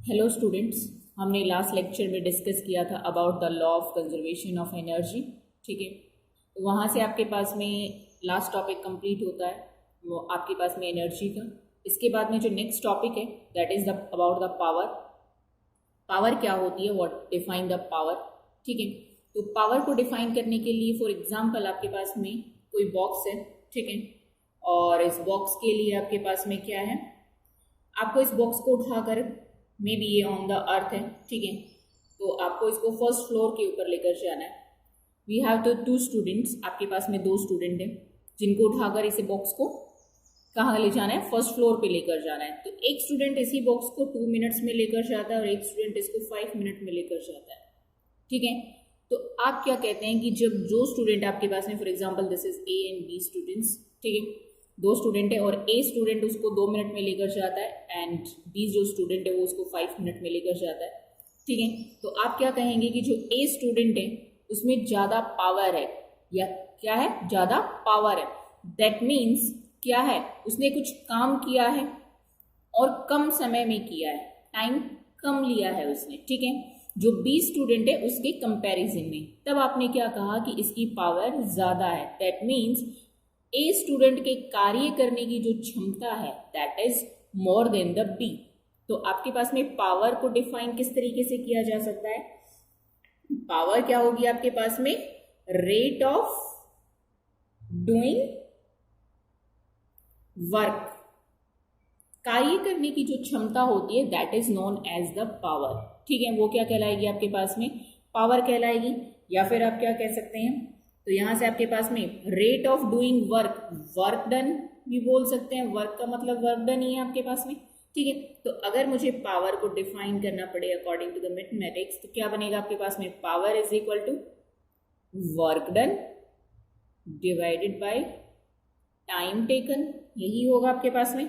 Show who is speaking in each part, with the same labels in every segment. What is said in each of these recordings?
Speaker 1: Hello students, हमने last lecture में discuss किया था about the law of conservation of energy. ठीक है, तो वहाँ से आपके पास में लास्ट टॉपिक कंप्लीट होता है, वो आपके पास में एनर्जी का। इसके बाद में जो नेक्स्ट टॉपिक है that is the about the power. Power क्या होती है, व्हाट डिफाइन द पावर। ठीक है, तो पावर को डिफाइन करने के लिए फॉर एग्जांपल आपके पास में कोई बॉक्स है, ठीक है, और इस बॉक्स के लिए आपके पास में क्या है, आपको इस बॉक्स को उठाकर मे बी ये ऑन द अर्थ है, ठीक है, तो आपको इसको फर्स्ट फ्लोर के ऊपर लेकर जाना है। वी हैव तो टू स्टूडेंट्स, आपके पास में दो स्टूडेंट हैं जिनको उठाकर इसे बॉक्स को कहाँ ले जाना है, फर्स्ट फ्लोर पे लेकर जाना है। तो एक स्टूडेंट इसी बॉक्स को 2 मिनट्स में लेकर जाता है और एक स्टूडेंट इसको 5 मिनट में लेकर जाता है। ठीक है, तो आप क्या कहते हैं कि जब जो स्टूडेंट आपके पास में, for example this is A and B students, ठीक है, दो स्टूडेंट है और ए स्टूडेंट उसको 2 मिनट में लेकर जाता है एंड बी जो स्टूडेंट है वो उसको 5 मिनट में लेकर जाता है। ठीक है, तो आप क्या कहेंगे कि जो ए स्टूडेंट है उसमें ज़्यादा पावर है, या क्या है, ज़्यादा पावर है। दैट मीन्स क्या है, उसने कुछ काम किया है और कम समय में किया है, टाइम कम लिया है उसने। ठीक है, जो बी स्टूडेंट है उसके कंपैरिजन में, तब आपने क्या कहा कि इसकी पावर ज़्यादा है। दैट मीन्स ए स्टूडेंट के कार्य करने की जो क्षमता है that is more than the B. तो आपके पास में पावर को डिफाइन किस तरीके से किया जा सकता है, पावर क्या होगी आपके पास में, रेट ऑफ डूइंग वर्क, कार्य करने की जो क्षमता होती है that is known as the power. ठीक है, वो क्या कहलाएगी आपके पास में, पावर कहलाएगी। या फिर आप क्या कह सकते हैं, तो यहां से आपके पास में rate of doing work, work done भी बोल सकते हैं, वर्क का मतलब वर्क डन ही है आपके पास में। ठीक है, तो अगर मुझे पावर को डिफाइन करना पड़े अकॉर्डिंग टू द मैथमेटिक्स, तो क्या बनेगा आपके पास में, power is equal to work done divided by time taken, यही होगा आपके पास में।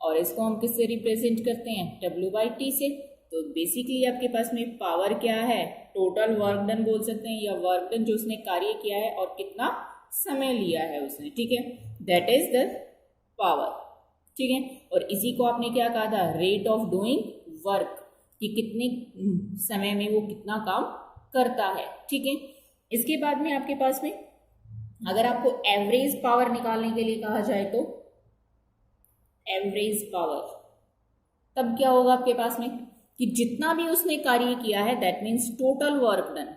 Speaker 1: और इसको हम किससे रिप्रेजेंट करते हैं, W/T से। तो बेसिकली आपके पास में पावर क्या है, टोटल वर्क डन बोल सकते हैं, या वर्क डन जो उसने कार्य किया है और कितना समय लिया है उसने। ठीक है, दैट इज द पावर। ठीक है, और इसी को आपने क्या कहा था, रेट ऑफ डूइंग वर्क, कि कितने समय में वो कितना काम करता है। ठीक है, इसके बाद में आपके पास में अगर आपको एवरेज पावर निकालने के लिए कहा जाए तो एवरेज पावर, तब क्या होगा आपके पास में कि जितना भी उसने कार्य किया है that means total work done,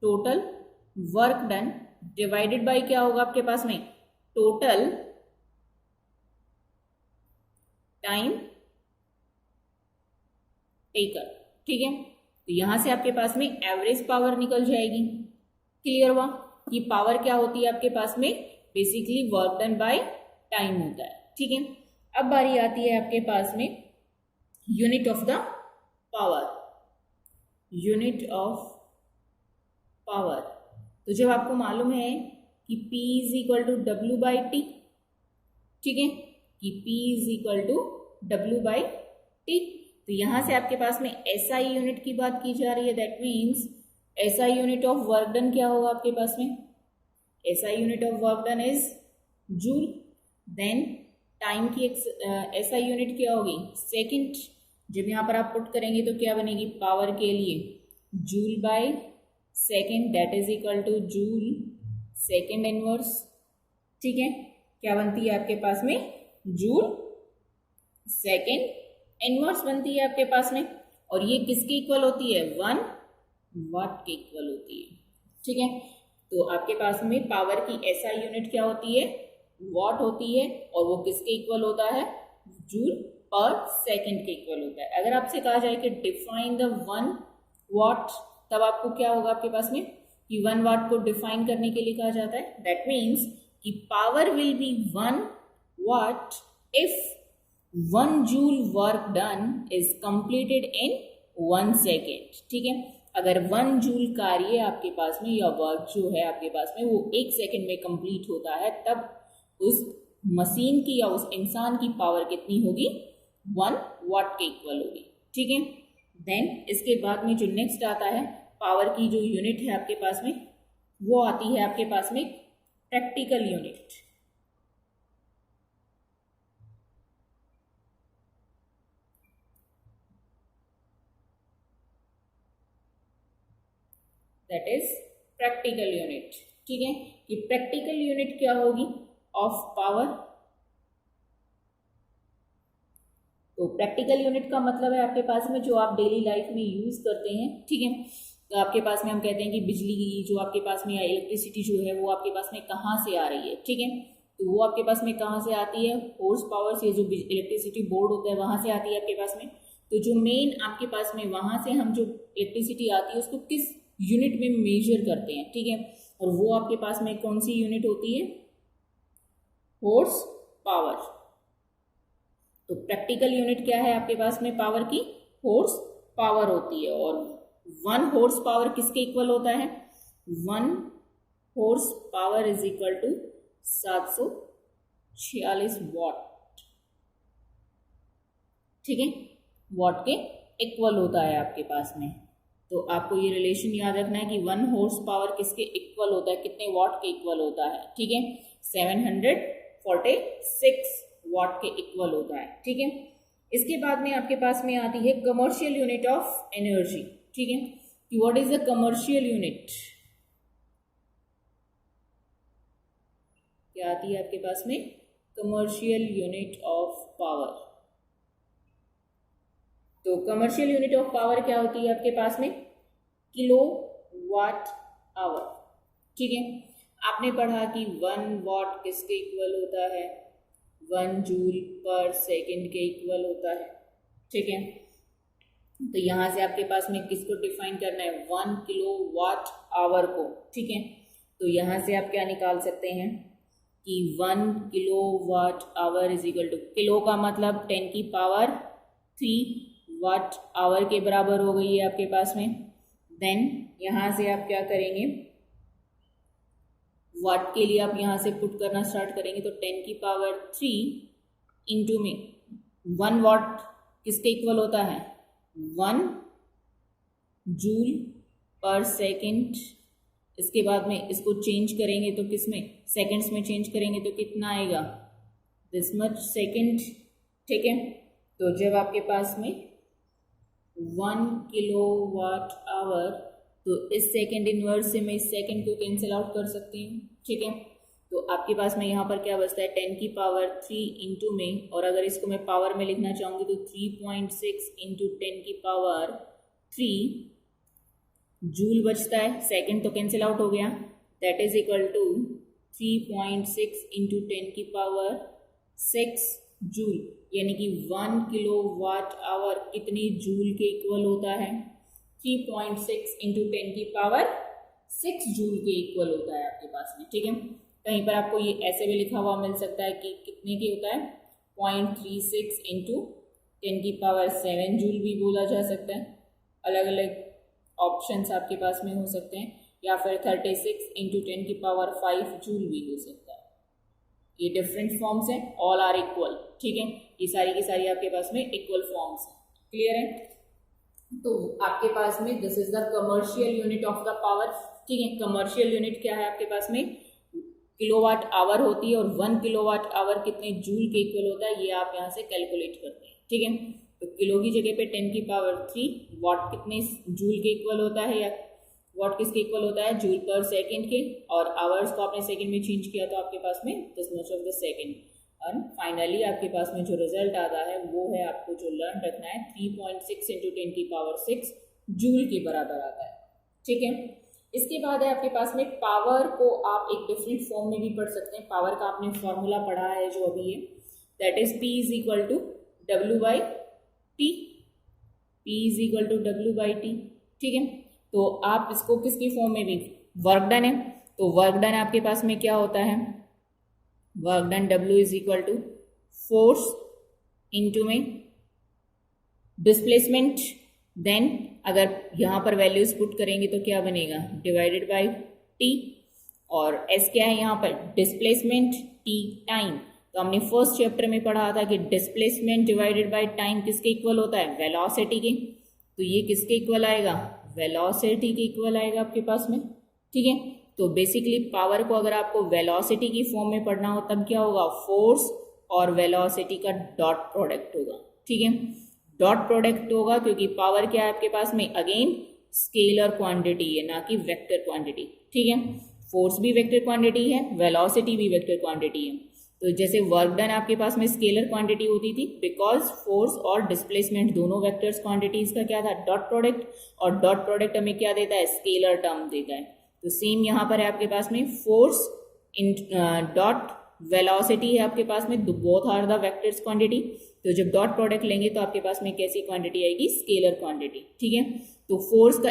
Speaker 1: total work done divided bye क्या होगा आपके पास में, टोटल टाइम टेकन। ठीक है, तो यहां से आपके पास में एवरेज पावर निकल जाएगी। क्लियर हुआ कि पावर क्या होती है आपके पास में, basically work done by time होता है। ठीक है, अब बारी आती है आपके पास में unit of the power, unit of power. तो जब आपको मालूम है कि P is equal to W/T, ठीक है, कि P is equal to W/T, तो यहां से आपके पास में SI यूनिट की बात की जा रही है। That means SI unit of work done क्या होगा आपके पास में, SI unit of work done is joule. Then time की SI यूनिट क्या होगी, सेकंड। जब यहाँ पर आप पुट करेंगे तो क्या बनेगी, पावर के लिए joule by second, that is equal two joule second inverse. ठीक है, क्या बनती है आपके पास में, जूल सेकंड इनवर्स बनती है आपके पास में। और ये किसके इक्वल होती है, 1 वाट के इक्वल होती है। ठीक है, तो आपके पास में पावर की SI यूनिट क्या होती है, वॉट होती है, और वो किसके इक्वल होता है, जूल पर सेकंड के इक्वल होता है। अगर आपसे कहा जाए कि डिफाइन द 1 वाट, तब आपको क्या होगा आपके पास में कि 1 वाट को डिफाइन करने के लिए कहा जाता है, दैट मीन्स कि power will be 1 what if 1 joule work done is completed in 1 second. ठीक है, अगर 1 जूल कार्य आपके पास में या वर्क जो है आपके पास में वो 1 सेकेंड में कंप्लीट होता है, तब उस मशीन की या उस इंसान की पावर कितनी होगी, 1 वाट के इक्वल होगी। ठीक है, देन इसके बाद में जो नेक्स्ट आता है, पावर की जो यूनिट है आपके पास में वो आती है आपके पास में practical unit. That is practical unit. ठीक है, कि प्रैक्टिकल यूनिट क्या होगी ऑफ पावर। तो प्रैक्टिकल यूनिट का मतलब है आपके पास में जो आप डेली लाइफ में यूज करते हैं। ठीक है, तो आपके पास में हम कहते हैं कि बिजली की जो आपके पास में इलेक्ट्रिसिटी जो है वो आपके पास में कहाँ से आ रही है। ठीक है, तो वो आपके पास में कहाँ से आती है, हॉर्स पावर से, जो इलेक्ट्रिसिटी बोर्ड होता है वहाँ से आती है आपके पास में। तो जो मेन आपके पास में वहाँ से हम जो इलेक्ट्रिसिटी आती है उसको किस यूनिट में मेजर करते हैं। ठीक है, और वो आपके पास में कौन सी यूनिट होती है, हॉर्स पावर। तो प्रैक्टिकल यूनिट क्या है आपके पास में पावर की, हॉर्स पावर होती है। और 1 हॉर्स पावर किसके इक्वल होता है, 1 horse power is equal to 746 watt. ठीक है, वॉट के इक्वल होता है आपके पास में। तो आपको ये रिलेशन याद रखना है कि 1 हॉर्स पावर किसके इक्वल होता है, कितने वॉट के इक्वल होता है। ठीक है, 746 वॉट के इक्वल होता है। ठीक है, इसके बाद में आपके पास में आती है कमर्शियल यूनिट ऑफ एनर्जी। ठीक है, कि what is the commercial unit, क्या आती है आपके पास में, कमर्शियल यूनिट ऑफ पावर। तो कमर्शियल यूनिट ऑफ पावर क्या होती है आपके पास में, किलो वाट आवर। ठीक है, आपने पढ़ा कि 1 वॉट किसके इक्वल होता है, 1 जूल पर सेकेंड के इक्वल होता है। ठीक है, तो यहाँ से आपके पास में किसको डिफाइन करना है, 1 किलो वाट आवर को। ठीक है, तो यहाँ से आप क्या निकाल सकते हैं कि 1 kilo watt hour is equal to, kilo का मतलब 10 की पावर 3 वाट आवर के बराबर हो गई है आपके पास में। देन यहाँ से आप क्या करेंगे, वाट के लिए आप यहाँ से पुट करना स्टार्ट करेंगे। तो 10 की पावर 3 इंटू में 1 वाट किसके इक्वल होता है, 1 जूल पर सेकेंड। इसके बाद में इसको चेंज करेंगे तो किस में, सेकेंड्स में चेंज करेंगे तो कितना आएगा, दिस मच सेकेंड। ठीक है, तो जब आपके पास में 1 किलो वाट आवर, तो इस सेकेंड इनवर्स से मैं इस सेकेंड को कैंसिल आउट कर सकती हूँ। ठीक है, तो आपके पास में यहाँ पर क्या बचता है, 10 की पावर 3 इंटू में, और अगर इसको मैं पावर में लिखना चाहूँगी तो 3.6 इंटू 10 की पावर 3 जूल बचता है। सेकेंड तो कैंसिल आउट हो गया, that is equal to 3.6 into 10 की पावर 6 जूल, यानी कि 1 किलो वाट आवर कितनी जूल के इक्वल होता है, 3.6 इंटू 10 की पावर 6 जूल के इक्वल होता है आपके पास में। ठीक है, कहीं पर आपको ये ऐसे भी लिखा हुआ मिल सकता है कि कितने की होता है, 0.36 इंटू 10 की पावर 7 जूल भी बोला जा सकता है। अलग अलग ऑप्शंस आपके पास में हो सकते हैं, या फिर 36 इंटू 10 की पावर 5 जूल भी हो सकता है। ये डिफरेंट फॉर्म्स हैं, ऑल आर इक्वल। ठीक है, ये सारी की सारी आपके पास में इक्वल फॉर्म्स हैं। क्लियर है, तो आपके पास में this is the commercial unit of the power. ठीक है, कमर्शियल यूनिट क्या है आपके पास में, किलोवाट आवर होती है, और 1 किलोवाट आवर कितने जूल के इक्वल होता है ये आप यहाँ से कैलकुलेट करते हैं। ठीक है, तो किलो की जगह पे 10 की पावर 3, वाट कितने जूल के इक्वल होता है, या वाट किसके इक्वल होता है, जूल पर सेकेंड के, और आवर्स को आपने सेकेंड में चेंज किया तो आपके पास में this much of the second. और फाइनली आपके पास में जो रिजल्ट आता है वो है, आपको जो लर्न रखना है, 3.6 इंटू 10 की पावर 6 जूल के बराबर आता है। ठीक है, इसके बाद है आपके पास में पावर को आप एक डिफरेंट फॉर्म में भी पढ़ सकते हैं। पावर का आपने फॉर्मूला पढ़ा है जो अभी है, that is P is equal to W by T, P is equal to W by T. ठीक है, तो आप इसको किसकी फॉर्म में भी, वर्क डन है, तो वर्क डन आपके पास में क्या होता है, work done W is equal to force into में डिस्प्लेसमेंट। देन अगर यहाँ पर वैल्यूज पुट करेंगे तो क्या बनेगा, डिवाइडेड बाई टी, और एस क्या है यहाँ पर, डिस्प्लेसमेंट, टी टाइम। तो हमने फर्स्ट चैप्टर में पढ़ा था कि डिस्प्लेसमेंट डिवाइडेड बाई टाइम किसके इक्वल होता है, वेलोसिटी के। तो ये किसके इक्वल आएगा, वेलोसिटी के इक्वल आएगा आपके पास में। ठीक है, तो बेसिकली पावर को अगर आपको वेलोसिटी की फॉर्म में पढ़ना हो तब क्या होगा, फोर्स और वेलोसिटी का डॉट प्रोडक्ट होगा। ठीक है, डॉट प्रोडक्ट होगा क्योंकि पावर क्या है आपके पास में, अगेन स्केलर क्वांटिटी है, ना कि वेक्टर क्वांटिटी, ठीक है। फोर्स भी वेक्टर क्वांटिटी है, वेलोसिटी भी वेक्टर क्वांटिटी है। तो जैसे वर्क डन आपके पास में स्केलर क्वांटिटी होती थी, बिकॉज फोर्स और डिस्प्लेसमेंट दोनों वेक्टर्स क्वांटिटीज का क्या था, डॉट प्रोडक्ट, और डॉट प्रोडक्ट हमें क्या देता है, स्केलर टर्म देता है। तो सेम यहाँ पर है आपके पास में फोर्स इन डॉट वेलोसिटी है आपके पास में, both are the vectors quantity. तो जब डॉट प्रोडक्ट लेंगे तो आपके पास में कैसी क्वांटिटी आएगी, स्केलर क्वांटिटी, ठीक है। तो फोर्स का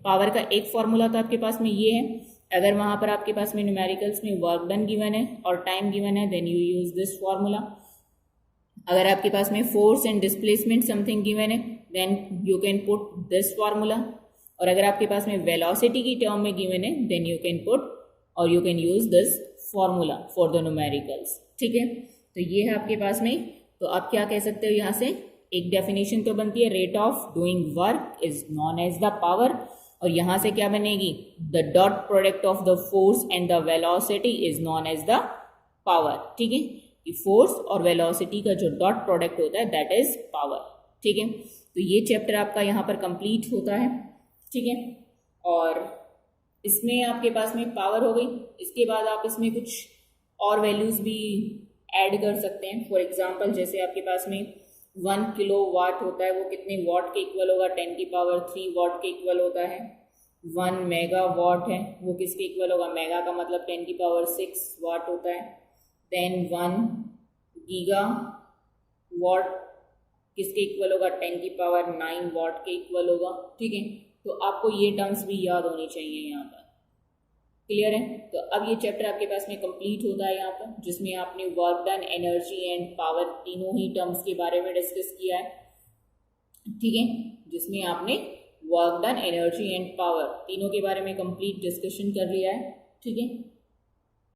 Speaker 1: पावर का एक फॉर्मूला तो आपके पास में ये है। अगर वहाँ पर आपके पास में न्यूमेरिकल्स में वर्क डन गिवन है और टाइम गिवन है, then you use this formula. अगर आपके पास में force and displacement something given है, then you can put this formula. और अगर आपके पास में वेलोसिटी की टर्म में गिवन है, देन यू कैन पुट और you can use this formula for the numericals, ठीक है। तो ये है आपके पास में। तो आप क्या कह सकते हो यहाँ से, एक डेफिनेशन तो बनती है, rate of doing work is known as the power, और यहाँ से क्या बनेगी, the dot product of the force and the velocity is known as the power, ठीक है। कि फोर्स और वेलोसिटी का जो डॉट प्रोडक्ट होता है दैट इज पावर, ठीक है। तो ये चैप्टर आपका यहाँ पर कंप्लीट होता है, ठीक है। और इसमें आपके पास में पावर हो गई, इसके बाद आप इसमें कुछ और वैल्यूज भी ऐड कर सकते हैं। फॉर एग्जाम्पल जैसे आपके पास में 1 किलो वाट होता है, वो कितने वॉट के इक्वल होगा, 10 की पावर 3 वॉट के इक्वल होता है। 1 मेगा वॉट है, वो किसके इक्वल होगा, मेगा का मतलब 10 की पावर 6 वाट होता है। देन 1 गीगा वॉट किसके इक्वल होगा, 10 की पावर 9 वॉट के इक्वल होगा, ठीक है। तो आपको ये टर्म्स भी याद होनी चाहिए यहाँ पर, क्लियर है। तो अब ये चैप्टर आपके पास में कंप्लीट होता है यहाँ पर, जिसमें आपने work done, energy and power तीनों ही टर्म्स के बारे में डिस्कस किया है, ठीक है। जिसमें आपने work done, energy and power तीनों के बारे में कंप्लीट डिस्कशन कर लिया है, ठीक है।